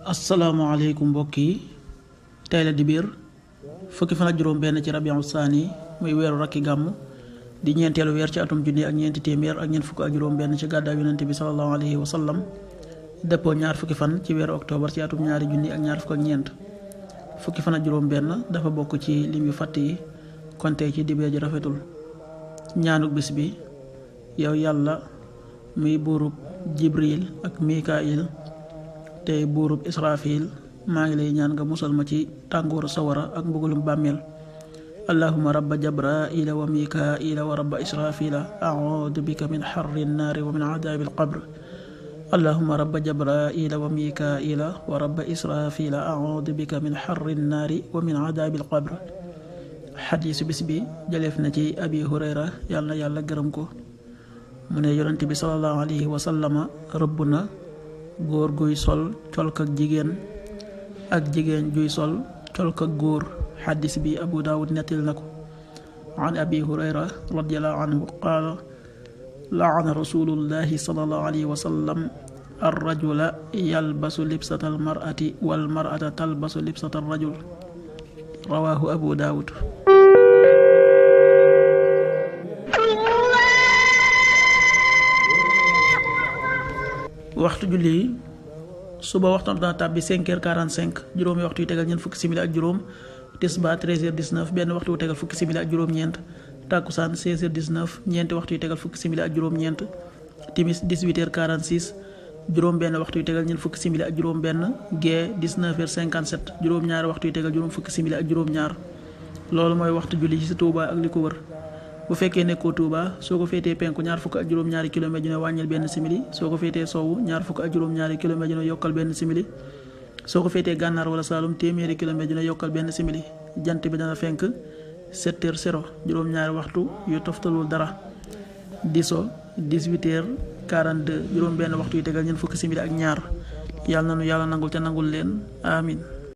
asalaamaaleykum mbokk yi tey la dibéer fukki fan ak juróom benn ci rabiu saani muy weeru rakki gàmm di ñeenteelu weer ci atum junni ak ñeenti téeméer ak ñeent fukk ak juróom benn ci gàddaay yonente bi sallallahu alayhi wa sallam dëppoo ñaar fukki fan ci weeru octobre ci atum ñaari junni ak ñaar fukk ak ñeent fukki fan ak juróom benn dafa bokk ci lim yu fàtt yi kon tey ci dibéer ji rafetul ñaanuk bis bi yow yàlla muy buurub jibril ak mikail tey buurub israfil maa ngi lay ñaan nga musal ma ci tàngooru sawara ak mbugulum bàmmeel allahuma rabba jabraila wa mikaila wa rabba israfila audu bika min xarri nnaari wa min adaabi alqabr allahuma rabba jabraila wa mikaila wa rabba israfila audu bika min xarri nnaari wa min adaabi alqabr xadiisu bis bi jëleef na ci abi hurayra yàlla na yàlla gërëm ko mu ne yonent bi sallallahu alayhi wa sallama rëbb na góor guy sol colk ak jigéen ak jigéen juy sol colk ak góor xadis bi abu daawud nettil na ko an abi hurayra radiallahu anhu qaala laana rasulullahi sallallahu alayhi wa sallam arrajula yalbasu libsata almarati walmarata talbasu libsata arrajul rawahu abu daawud. waxtu julli yi suba waxtaan dana tàbbi 5h45 juróomi waxtu yu tegal ñeent fukki simili ak juróom tisbaar 13h19 benn waxtu yu tegal fukki simili ak juróom-ñeent takkusaan 16h19 ñeenti waxtu yu tegal fukki simili ak juróom-ñeent timis 18h46 juróom benn waxtu yu tegal ñeent fukki simili ak juróom benn gee 19h57 juróom ñaari waxtu yu tegal juróom fukki simili ak juróom ñaar loolu mooy waxtu julli ci Touba ak li ko wër. bu fekkee nekkoo Touba soo ko féetee penku ñaar fukk ak juróom-ñaari kilomètre dina wàññil benn simili soo ko féetee sowwu ñaar fukk ak juróom-ñaari kilomètre dina yokkal benn simili soo ko féetee gànnaar wala Saalum téeméeri kilomètre dina yokkal benn simili jant bi dana fenk 7h0 juróom-ñaari waxtu yu toftalul dara di so 18h42 juróom benn waxtu yu tegal ñeent fukki simili ak ñaar yàlla na nu yàlla nangul te nangul leen amin